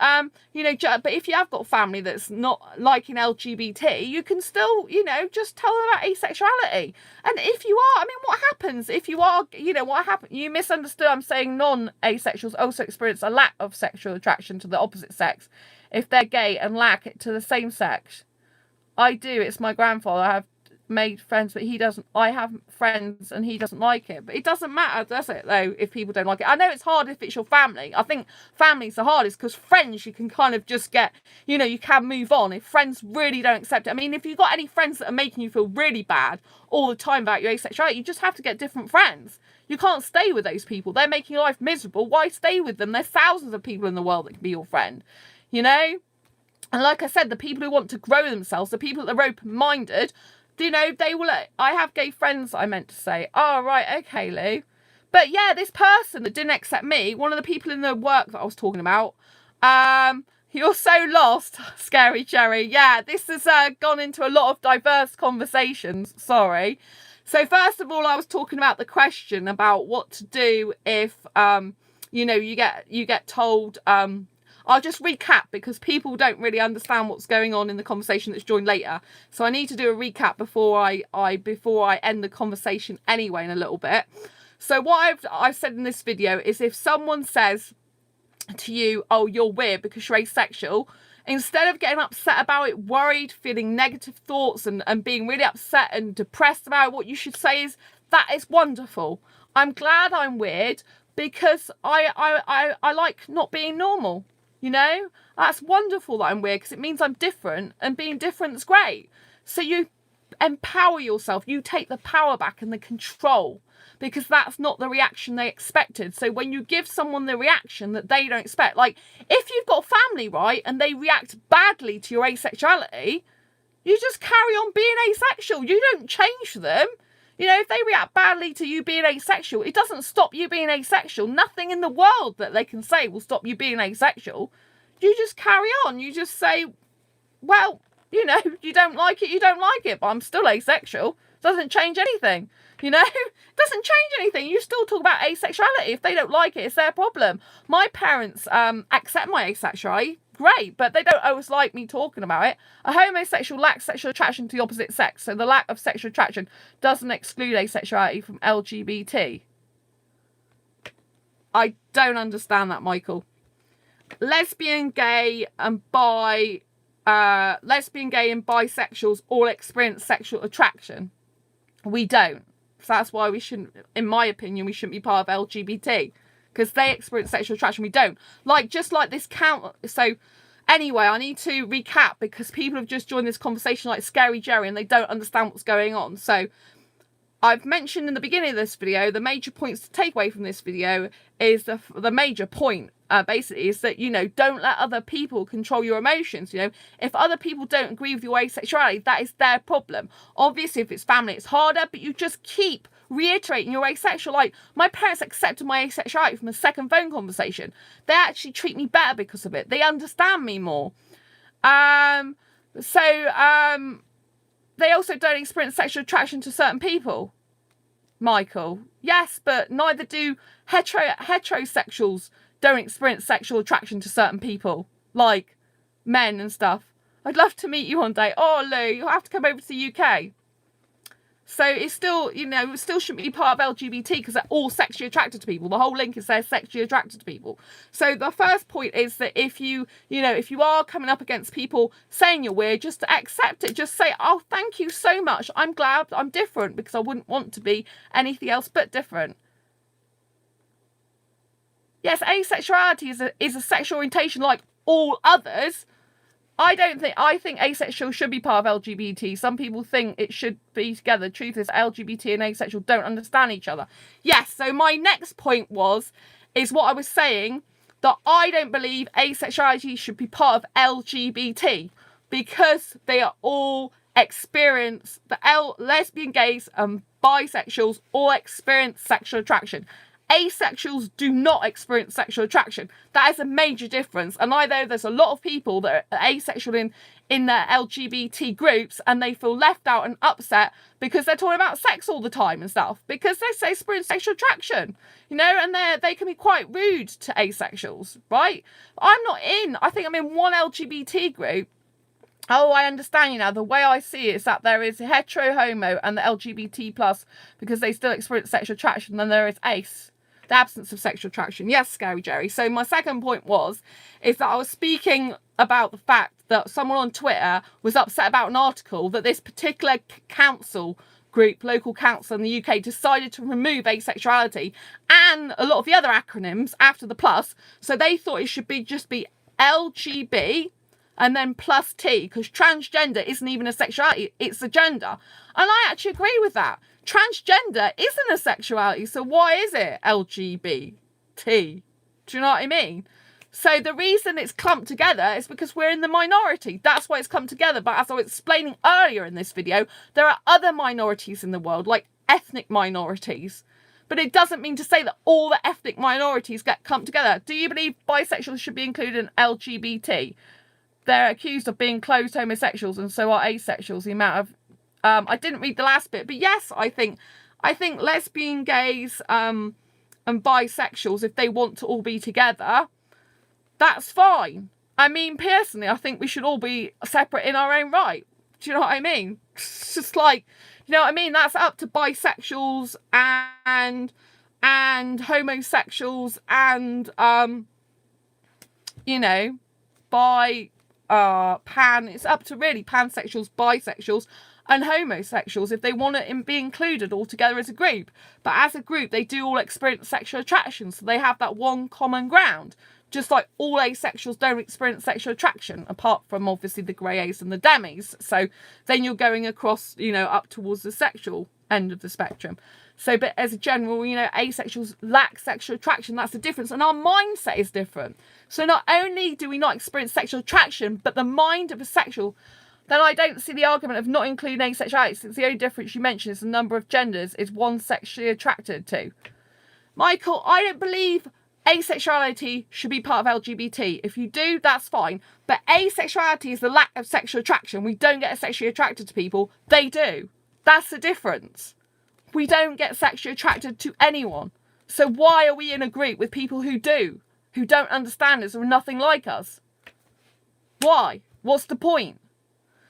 Speaker 1: you know, but if you have got family that's not liking LGBT, you can still, you know, just tell them about asexuality. And if you are, I mean, what happens if you are, you know, what happens? You misunderstood. I'm saying non-asexuals also experience a lack of sexual attraction to the opposite sex if they're gay and lack it to the same sex. I do. It's my grandfather. I have made friends, but he doesn't. I have friends and he doesn't like it. But it doesn't matter, does it, though, if people don't like it? I know it's hard if it's your family. I think family's the hardest, because friends, you can kind of just get, you can move on. If friends really don't accept it. I mean, if you've got any friends that are making you feel really bad all the time about your asexuality, you just have to get different friends. You can't stay with those people. They're making your life miserable. Why stay with them? There's thousands of people in the world that can be your friend, And like I said, the people who want to grow themselves, the people that are open-minded, they will. I have gay friends, I meant to say. Oh, right, okay, Lou. But yeah, this person that didn't accept me, one of the people in the work that I was talking about, you're so lost, Scary Cherry. Yeah, this has gone into a lot of diverse conversations. Sorry. So first of all, I was talking about the question about what to do if, you get told. I'll just recap, because people don't really understand what's going on in the conversation that's joined later. So I need to do a recap before I end the conversation anyway in a little bit. So what I've said in this video is, if someone says to you, oh, you're weird because you're asexual, instead of getting upset about it, worried, feeling negative thoughts and being really upset and depressed about it, what you should say is, that is wonderful. I'm glad I'm weird because I like not being normal. That's wonderful that I'm weird, because it means I'm different, and being different is great. So you empower yourself. You take the power back and the control, because that's not the reaction they expected. So when you give someone the reaction that they don't expect, like if you've got family, right, and they react badly to your asexuality, you just carry on being asexual. You don't change them. If they react badly to you being asexual, it doesn't stop you being asexual. Nothing in the world that they can say will stop you being asexual. You just carry on. You just say, well, you don't like it, you don't like it, but I'm still asexual. Doesn't change anything. Doesn't change anything. You still talk about asexuality. If they don't like it, it's their problem. My parents accept my asexuality. Great, but they don't always like me talking about it. A homosexual lacks sexual attraction to the opposite sex, so the lack of sexual attraction doesn't exclude asexuality from LGBT. I don't understand that, Michael. Lesbian, gay, and bisexuals all experience sexual attraction. We don't. So that's why we shouldn't, in my opinion, we shouldn't be part of LGBT. Because they experience sexual attraction, we don't. Just like this count. So anyway, I need to recap, because people have just joined this conversation like Scary Jerry and they don't understand what's going on. So I've mentioned in the beginning of this video, the major points to take away from this video is the major point basically is that, don't let other people control your emotions. If other people don't agree with your asexuality, that is their problem. Obviously, if it's family, it's harder, but you just keep reiterating you're asexual. Like, my parents accepted my asexuality from a second phone conversation. They actually treat me better because of it. They understand me more. They also don't experience sexual attraction to certain people. Michael, yes, but neither do heterosexuals. Don't experience sexual attraction to certain people, like men and stuff. I'd love to meet you one day. Oh, Lou, you'll have to come over to the UK. So it's still, it still shouldn't be part of LGBT, because they're all sexually attracted to people. The whole link is they're sexually attracted to people. So the first point is that if you are coming up against people saying you're weird, just to accept it. Just say, oh, thank you so much. I'm glad I'm different, because I wouldn't want to be anything else but different. Yes, asexuality is a sexual orientation like all others. I think asexual should be part of LGBT. Some people think it should be together. The truth is, LGBT and asexual don't understand each other. Yes, so my next point is what I was saying, that I don't believe asexuality should be part of LGBT, because they are all lesbian, gays and bisexuals all experience sexual attraction. Asexuals do not experience sexual attraction. That is a major difference. And I know there's a lot of people that are asexual in their LGBT groups, and they feel left out and upset because they're talking about sex all the time and stuff, because they experience sexual attraction, and they can be quite rude to asexuals, right? I think I'm in one LGBT group. Oh, I understand the way I see it is that there is hetero, homo, and the LGBT plus, because they still experience sexual attraction. Then there is ace, the absence of sexual attraction. Yes, Scary Jerry. So my second point is that I was speaking about the fact that someone on Twitter was upset about an article that this particular council group, local council in the UK, decided to remove asexuality and a lot of the other acronyms after the plus. So they thought it should be just be LGB and then plus T, because transgender isn't even a sexuality, it's a gender. And I actually agree with that. Transgender isn't a sexuality, so why is it LGBT? Do you know what I mean? So the reason it's clumped together is because we're in the minority. That's why it's clumped together. But as I was explaining earlier in this video, there are other minorities in the world, like ethnic minorities. But it doesn't mean to say that all the ethnic minorities get clumped together. Do you believe bisexuals should be included in LGBT? They're accused of being closed homosexuals, and so are asexuals. The amount of I didn't read the last bit, but yes, I think lesbian, gays, and bisexuals, if they want to all be together, that's fine. I mean, personally, I think we should all be separate in our own right. Do you know what I mean? It's just like, you know what I mean? That's up to bisexuals and homosexuals and you know, pan. It's up to really pansexuals, bisexuals, and homosexuals if they want to be included all together as a group. But as a group, they do all experience sexual attraction, so they have that one common ground. Just like all asexuals don't experience sexual attraction, apart from obviously the grey A's and the demis. So then you're going across, you know, up towards the sexual end of the spectrum. So, but as a general, you know, asexuals lack sexual attraction. That's the difference. And our mindset is different. So not only do we not experience sexual attraction, but the mind of a sexual, then I don't see the argument of not including asexuality, since the only difference you mentioned is the number of genders is one sexually attracted to. Michael, I don't believe asexuality should be part of LGBT. If you do, that's fine. But asexuality is the lack of sexual attraction. We don't get sexually attracted to people. They do. That's the difference. We don't get sexually attracted to anyone. So why are we in a group with people who do? Who don't understand us or nothing like us? Why? What's the point?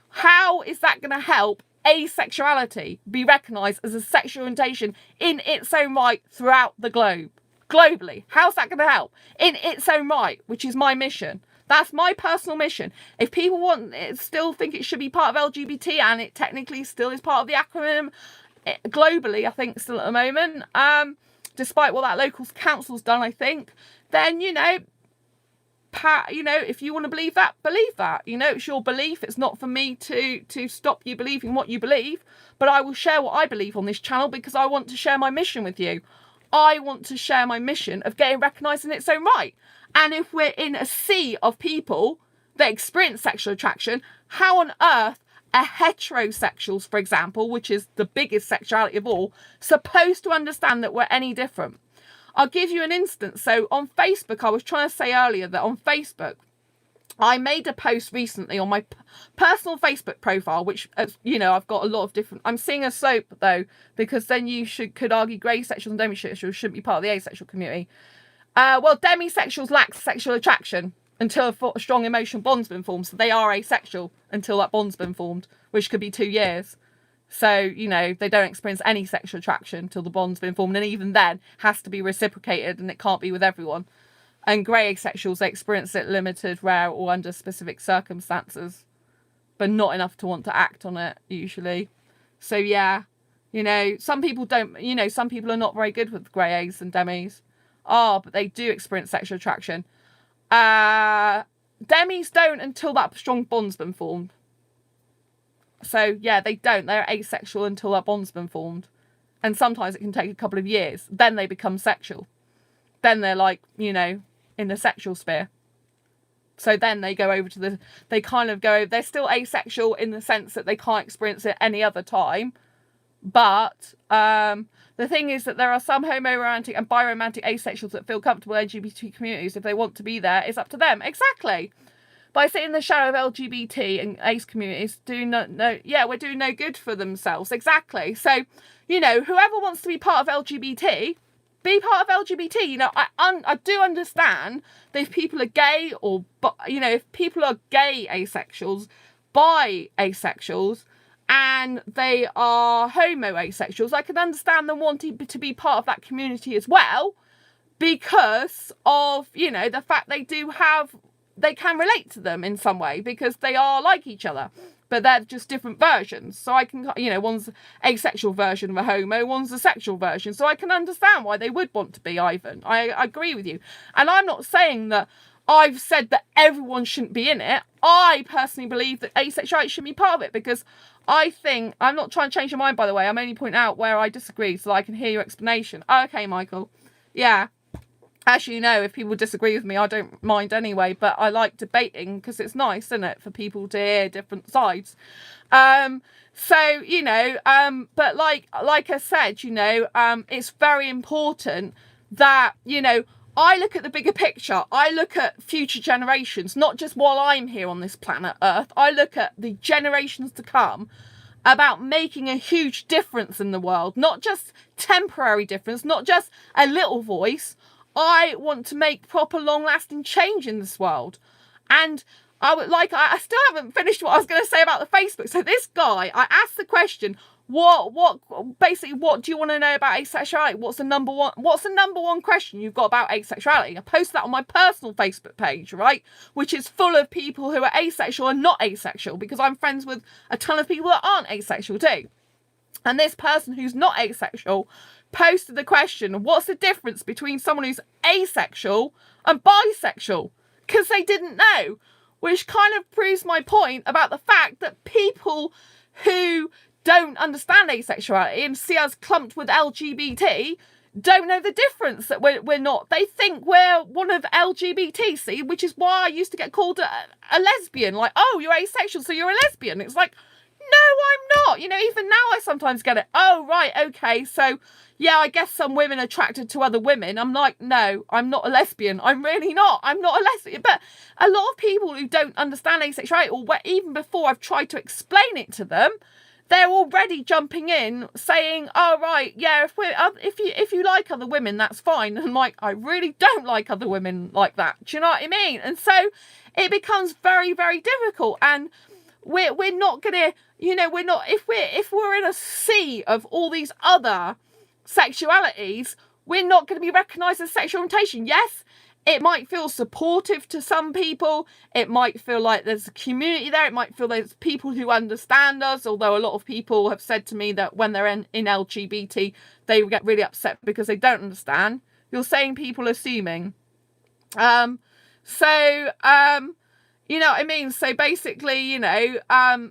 Speaker 1: How is that going to help asexuality be recognised as a sexual orientation in its own right throughout the globe? Globally, how's that going to help? In its own right, which is my mission. That's my personal mission. If people still think it should be part of LGBT, and it technically still is part of the acronym globally, I think still at the moment, despite what that local council's done, I think, then, you know, if you want to believe that, believe that. You know, it's your belief. It's not for me to stop you believing what you believe, but I will share what I believe on this channel because I want to share my mission with you. I want to share my mission of getting recognised in its own right. And if we're in a sea of people that experience sexual attraction, how on earth are heterosexuals, for example, which is the biggest sexuality of all, supposed to understand that we're any different? I'll give you an instance. So on Facebook, I was trying to say earlier that on Facebook, I made a post recently on my personal Facebook profile, which, you know, I've got a lot of different... I'm seeing a slope, though, because then you could argue grey sexuals and demisexuals shouldn't be part of the asexual community. Well, demisexuals lack sexual attraction until a strong emotional bond's been formed. So they are asexual until that bond's been formed, which could be 2 years. So, you know, they don't experience any sexual attraction until the bond's been formed. And even then, has to be reciprocated, and it can't be with everyone. And grey asexuals, they experience it limited, rare, or under specific circumstances, but not enough to want to act on it, usually. So, yeah, you know, some people don't, you know, some people are not very good with grey A's and demis. But they do experience sexual attraction. Demis don't until that strong bond's been formed. So, yeah, they don't. They're asexual until that bond's been formed. And sometimes it can take a couple of years. Then they become sexual. Then they're like, you know, in the sexual sphere. So then they go over to they kind of go, they're still asexual in the sense that they can't experience it any other time. But the thing is that there are some homo-romantic and bi-romantic asexuals that feel comfortable in LGBT communities. If they want to be there, it's up to them. Exactly. By sitting in the shadow of LGBT and ace communities, we're doing no good for themselves. Exactly. So, you know, whoever wants to be part of LGBT, be part of LGBT. You know, I do understand that if people are gay or, you know, if people are gay asexuals, bi asexuals, and they are homo asexuals, I can understand them wanting to be part of that community as well, because of, you know, the fact they do have they can relate to them in some way because they are like each other, but they're just different versions. So I can, you know, one's asexual version of a homo, one's a sexual version. So I can understand why they would want to be Ivan. I agree with you. And I'm not saying that I've said that everyone shouldn't be in it. I personally believe that asexuality should be part of it because I think, I'm not trying to change your mind, by the way. I'm only pointing out where I disagree so that I can hear your explanation. Okay, Michael. Yeah. As you know, if people disagree with me, I don't mind anyway, but I like debating because it's nice, isn't it, for people to hear different sides. So, you know, but like I said, you know, it's very important that, you know, I look at the bigger picture. I look at future generations, not just while I'm here on this planet Earth. I look at the generations to come about making a huge difference in the world, not just temporary difference, not just a little voice. I want to make proper long-lasting change in this world. And I still haven't finished what I was going to say about the Facebook. So this guy, I asked the question, what do you want to know about asexuality? What's the number one question you've got about asexuality? I posted that on my personal Facebook page, right? Which is full of people who are asexual and not asexual, because I'm friends with a ton of people that aren't asexual too. And this person who's not asexual posted the question, what's the difference between someone who's asexual and bisexual? Because they didn't know, which kind of proves my point about the fact that people who don't understand asexuality and see us clumped with LGBT don't know the difference, that we're not. They think we're one of LGBT, see, which is why I used to get called a lesbian. Like, oh, you're asexual, so you're a lesbian. It's like, no, I'm not. You know, even now I sometimes get it. Oh, right, okay, so yeah, I guess some women are attracted to other women. I'm like, no, I'm not a lesbian. I'm really not. I'm not a lesbian. But a lot of people who don't understand asexuality, or even before I've tried to explain it to them, they're already jumping in saying, oh, right, yeah, if you like other women, that's fine. And I'm like, I really don't like other women like that. Do you know what I mean? And so it becomes very, very difficult. And we're not going to, you know, if we're in a sea of all these other sexualities, we're not going to be recognised as sexual orientation. Yes, it might feel supportive to some people. It might feel like there's a community there. It might feel there's people who understand us, although a lot of people have said to me that when they're in LGBT, they get really upset because they don't understand. You're saying people assuming. You know what I mean? So basically, you know,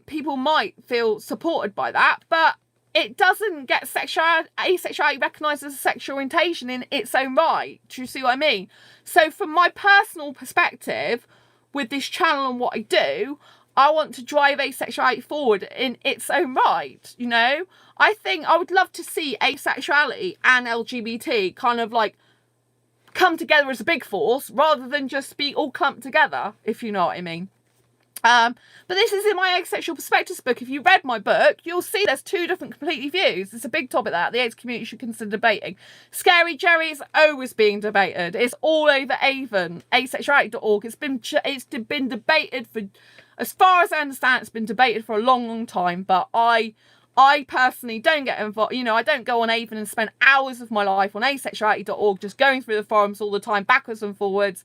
Speaker 1: people might feel supported by that, but it doesn't get asexuality recognised as a sexual orientation in its own right. Do you see what I mean? So from my personal perspective, with this channel and what I do, I want to drive asexuality forward in its own right, you know? I think I would love to see asexuality and LGBT kind of like come together as a big force rather than just be all clumped together, if you know what I mean. But this is in my Asexual Perspectives book. If you read my book, you'll see there's two different completely views. It's a big topic that the AIDS community should consider debating. Scary Jerry is always being debated. It's all over Avon, asexuality.org. It's been debated for, as far as I understand, it's been debated for a long, long time. But I personally don't get involved. You know, I don't go on Avon and spend hours of my life on asexuality.org just going through the forums all the time, backwards and forwards.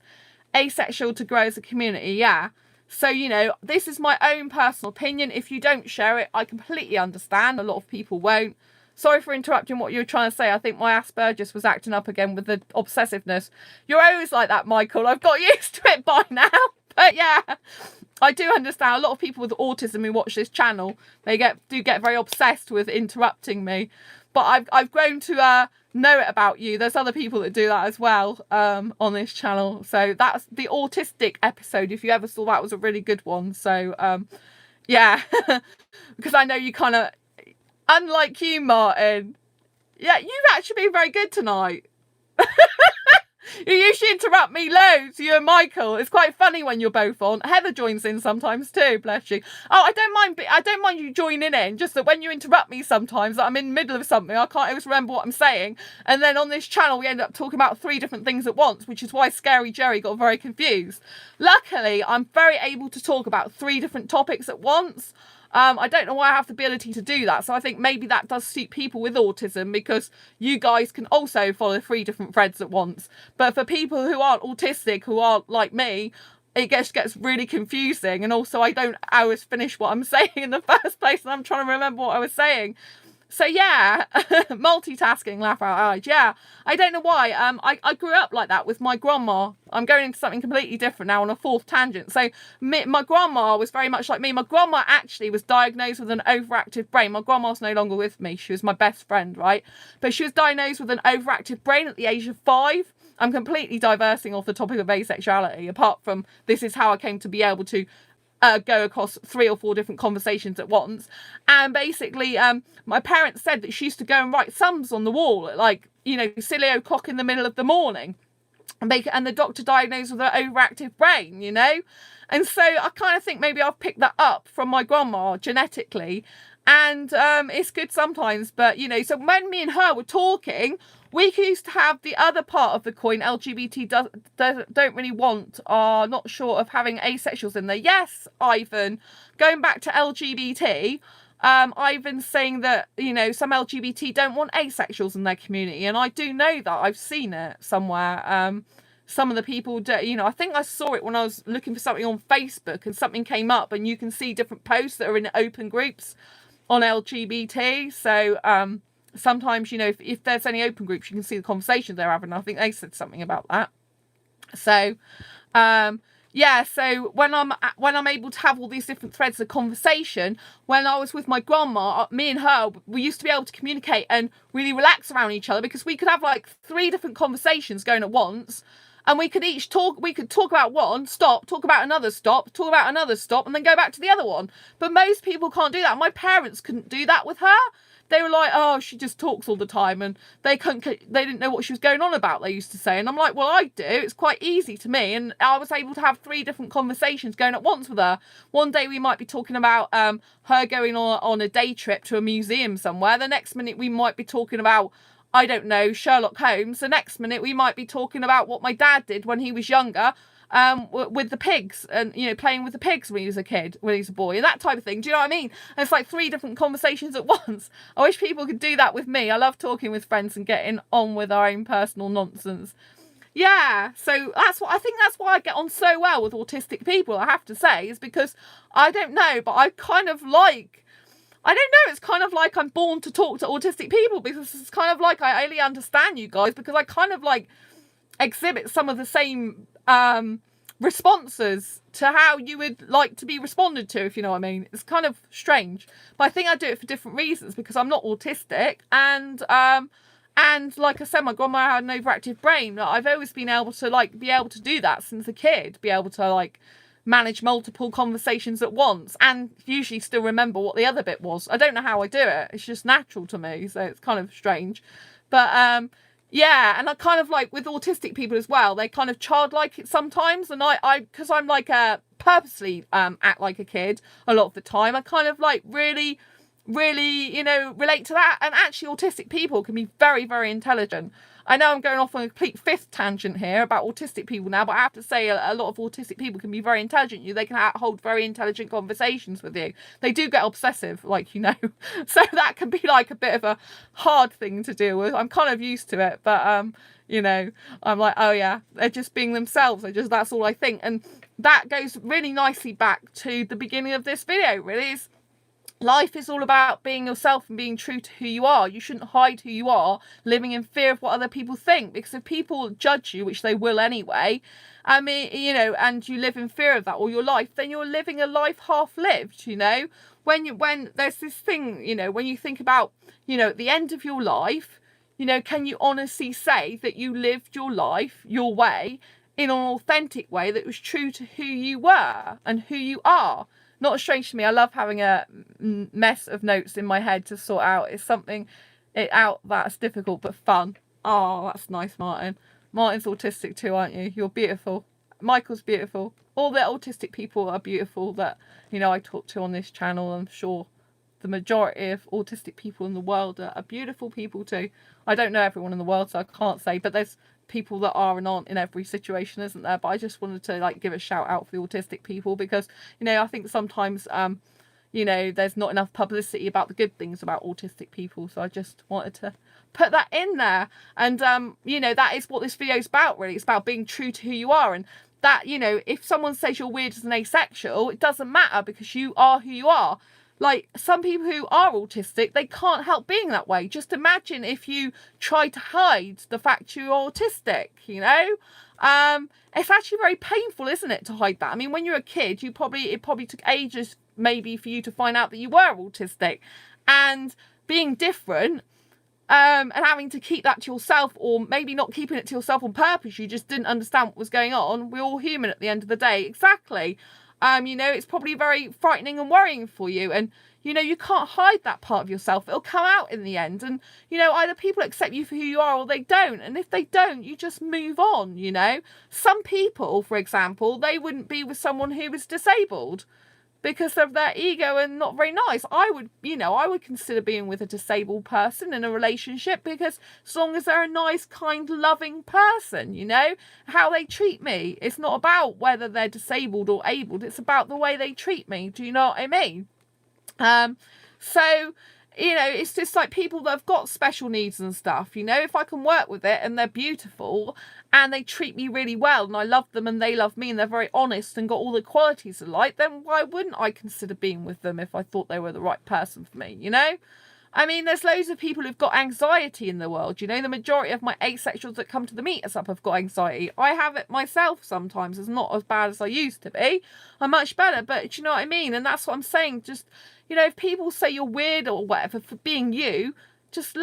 Speaker 1: Asexual to grow as a community, yeah. So, you know, this is my own personal opinion. If you don't share it, I completely understand. A lot of people won't. Sorry for interrupting what you were trying to say. I think my Asperger's was acting up again with the obsessiveness. You're always like that, Michael. I've got used to it by now. But yeah, I do understand. A lot of people with autism who watch this channel, they do get very obsessed with interrupting me. But I've grown to know it about you. There's other people that do that as well on this channel. So that's the autistic episode. If you ever saw that, was a really good one. So yeah, because I know you kind of, unlike you, Martin. Yeah, you've actually been very good tonight. You usually interrupt me loads, you and Michael. It's quite funny when you're both on. Heather joins in sometimes too, bless you. Oh, I don't mind you joining in, just that when you interrupt me sometimes, that I'm in the middle of something, I can't always remember what I'm saying. And then on this channel, we end up talking about 3 different things at once, which is why Scary Jerry got very confused. Luckily, I'm very able to talk about 3 different topics at once. I don't know why I have the ability to do that. So I think maybe that does suit people with autism, because you guys can also follow 3 different threads at once. But for people who aren't autistic, who aren't like me, it gets really confusing, and also I don't always finish what I'm saying in the first place, and I'm trying to remember what I was saying. So yeah, multitasking, laugh out loud. Yeah, I don't know why. I grew up like that with my grandma. I'm going into something completely different now on a fourth tangent. So my grandma was very much like me. My grandma actually was diagnosed with an overactive brain. My grandma's no longer with me. She was my best friend, right? But she was diagnosed with an overactive brain at the age of 5. I'm completely diversing off the topic of asexuality, apart from this is how I came to be able to go across 3 or 4 different conversations at once. And basically, my parents said that she used to go and write sums on the wall at, like, you know, silly o'clock in the middle of the morning. And the doctor diagnosed with an overactive brain, you know? And so I kind of think maybe I've picked that up from my grandma genetically. And it's good sometimes, but, you know, so when me and her were talking, we used to have the other part of the coin. LGBT don't really want, are not sure of having asexuals in there. Yes, Ivan, going back to LGBT, Ivan's saying that, you know, some LGBT don't want asexuals in their community. And I do know that. I've seen it somewhere. Some of the people do, you know, I think I saw it when I was looking for something on Facebook and something came up, and you can see different posts that are in open groups on LGBT. So, sometimes, you know, if there's any open groups, you can see the conversations they're having. I think they said something about that. So, yeah, so when I'm able to have all these different threads of conversation, when I was with my grandma, me and her, we used to be able to communicate and really relax around each other, because we could have like 3 different conversations going at once. And we could each talk, we could talk about one, stop, talk about another, stop, talk about another, stop, and then go back to the other one. But most people can't do that. My parents couldn't do that with her. They were like, oh, she just talks all the time, and they didn't know what she was going on about, they used to say. And I'm like, well, I do. It's quite easy to me. And I was able to have 3 different conversations going at once with her. One day we might be talking about her going on a day trip to a museum somewhere. The next minute we might be talking about, I don't know, Sherlock Holmes. The next minute we might be talking about what my dad did when he was younger, with the pigs, and, you know, playing with the pigs when he was a kid, when he was a boy, and that type of thing. Do you know what I mean? And it's like 3 different conversations at once. I wish people could do that with me. I love talking with friends and getting on with our own personal nonsense. Yeah, so that's why I get on so well with autistic people, I have to say, is because I don't know, but I kind of like, I don't know, it's kind of like I'm born to talk to autistic people, because it's kind of like I only understand you guys because I kind of like exhibit some of the same responses to how you would like to be responded to, if you know what I mean. It's kind of strange, but I think I do it for different reasons, because I'm not autistic, and like I said, my grandma had an overactive brain. I've always been able to do that since a kid, be able to like manage multiple conversations at once, and usually still remember what the other bit was. I don't know how I do it. It's just natural to me, so it's kind of strange. But yeah, and I kind of like with autistic people as well, they kind of childlike it sometimes, and I because I'm like purposely act like a kid a lot of the time, I kind of like really, you know, relate to that. And actually autistic people can be very, very intelligent. I know I'm going off on a complete 5th tangent here about autistic people now, but I have to say a lot of autistic people can be very intelligent. They can hold very intelligent conversations with you. They do get obsessive, like, you know, so that can be like a bit of a hard thing to deal with. I'm kind of used to it, but you know, I'm like, oh yeah, they're just being themselves. That's all I think. And that goes really nicely back to the beginning of this video, really. Is life is all about being yourself and being true to who you are. You shouldn't hide who you are, living in fear of what other people think, because if people judge you, which they will anyway, I mean, you know, and you live in fear of that all your life, then you're living a life half lived, you know. When there's this thing, you know, when you think about, you know, at the end of your life, you know, can you honestly say that you lived your life your way in an authentic way that was true to who you were and who you are? Not strange to me. I love having a mess of notes in my head to sort out. It's something that's difficult but fun. Oh, that's nice, Martin. Martin's autistic too, aren't you? You're beautiful. Michael's beautiful. All the autistic people are beautiful that, you know, I talk to on this channel. I'm sure the majority of autistic people in the world are beautiful people too. I don't know everyone in the world, so I can't say, but there's people that are and aren't in every situation, isn't there? But I just wanted to like give a shout out for the autistic people, because, you know, I think sometimes you know, there's not enough publicity about the good things about autistic people, so I just wanted to put that in there. And you know, that is what this video is about, really. It's about being true to who you are, and that, you know, if someone says you're weird as an asexual, it doesn't matter because you are who you are. Like, some people who are autistic, they can't help being that way. Just imagine if you try to hide the fact you're autistic, you know? It's actually very painful, isn't it, to hide that? I mean, when you're a kid, it probably took ages maybe for you to find out that you were autistic. And being different, and having to keep that to yourself, or maybe not keeping it to yourself on purpose, you just didn't understand what was going on. We're all human at the end of the day. Exactly. You know, it's probably very frightening and worrying for you. And, you know, you can't hide that part of yourself. It'll come out in the end. And, you know, either people accept you for who you are or they don't. And if they don't, you just move on, you know. Some people, for example, they wouldn't be with someone who was disabled because of their ego and not very nice. I would consider being with a disabled person in a relationship, because as long as they're a nice, kind, loving person, you know, how they treat me. It's not about whether they're disabled or abled. It's about the way they treat me. Do you know what I mean? So, you know, it's just like people that have got special needs and stuff, you know, if I can work with it and they're beautiful and they treat me really well and I love them and they love me and they're very honest and got all the qualities I like, then why wouldn't I consider being with them if I thought they were the right person for me, you know? I mean, there's loads of people who've got anxiety in the world, you know. The majority of my asexuals that come to the meetups have got anxiety. I have it myself sometimes. It's not as bad as I used to be. I'm much better, but do you know what I mean? And that's what I'm saying. Just, you know, if people say you're weird or whatever for being you, just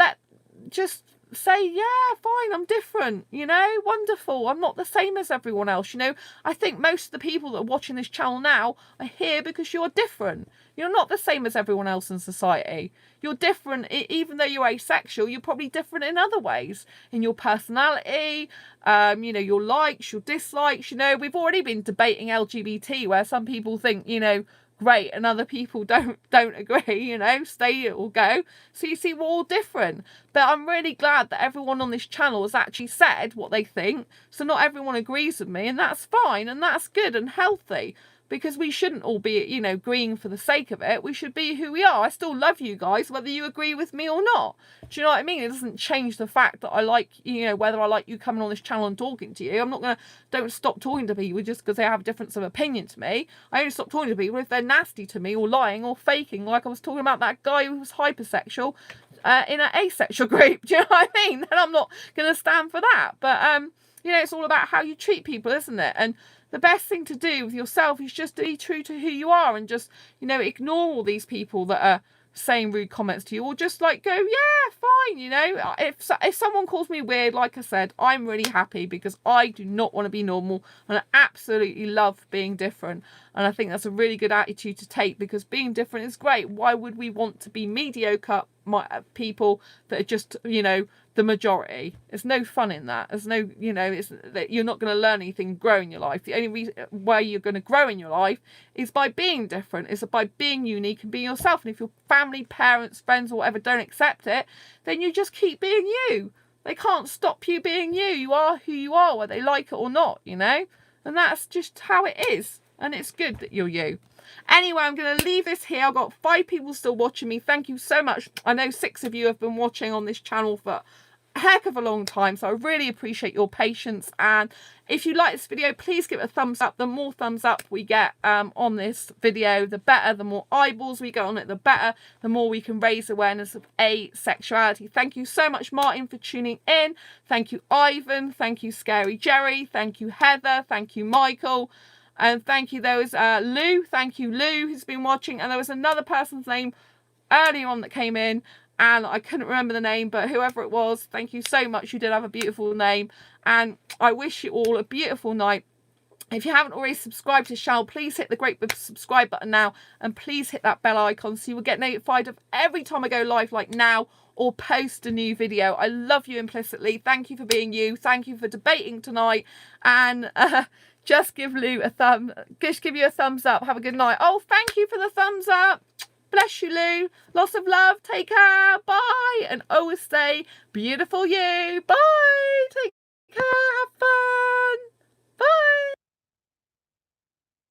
Speaker 1: say, yeah, fine, I'm different, you know, wonderful. I'm not the same as everyone else, you know. I think most of the people that are watching this channel now are here because you're different. You're not the same as everyone else in society. You're different. Even though you're asexual, you're probably different in other ways. In your personality, you know, your likes, your dislikes, you know. We've already been debating LGBT, where some people think, you know, great, and other people don't agree, you know, stay or go. So you see, we're all different. But I'm really glad that everyone on this channel has actually said what they think. So not everyone agrees with me, and that's fine, and that's good and healthy. Because we shouldn't all be, you know, agreeing for the sake of it. We should be who we are. I still love you guys, whether you agree with me or not. Do you know what I mean? It doesn't change the fact that I like, you know, whether I like you coming on this channel and talking to you. I'm not going to, don't stop talking to people just because they have a difference of opinion to me. I only stop talking to people if they're nasty to me or lying or faking. Like I was talking about that guy who was hypersexual in an asexual group. Do you know what I mean? Then I'm not going to stand for that. But, you know, it's all about how you treat people, isn't it? And the best thing to do with yourself is just to be true to who you are, and just, you know, ignore all these people that are saying rude comments to you, or just like go, yeah, fine, you know. If someone calls me weird, like I said, I'm really happy, because I do not want to be normal, and I absolutely love being different. And I think that's a really good attitude to take, because being different is great. Why would we want to be mediocre people that are just, you know, the majority? There's no fun in that. There's no, you know, it's that you're not going to learn anything, grow in your life. The only way you're going to grow in your life is by being different, is by being unique and being yourself. And if your family, parents, friends or whatever don't accept it, then you just keep being you. They can't stop you being you. You are who you are, whether they like it or not, you know. And that's just how it is. And it's good that you're you. Anyway, I'm going to leave this here. I've got 5 people still watching me. Thank you so much. I know 6 of you have been watching on this channel for a heck of a long time, so I really appreciate your patience. And if you like this video, please give it a thumbs up. The more thumbs up we get on this video, the better. The more eyeballs we get on it, the better. The more we can raise awareness of asexuality. Thank you so much, Martin, for tuning in. Thank you, Ivan. Thank you, Scary Jerry. Thank you, Heather. Thank you, Michael. And thank you, there was Lou. Thank you, Lou, who's been watching. And there was another person's name earlier on that came in, and I couldn't remember the name, but whoever it was, thank you so much. You did have a beautiful name, and I wish you all a beautiful night. If you haven't already subscribed to the channel, please hit the great big subscribe button now, and please hit that bell icon so you will get notified of every time I go live, like now, or post a new video. I love you implicitly. Thank you for being you. Thank you for debating tonight, and just give Lou a just give you a thumbs up. Have a good night. Oh, thank you for the thumbs up. Bless you, Lou. Lots of love. Take care. Bye. And always stay beautiful, you. Bye. Take care. Have fun. Bye.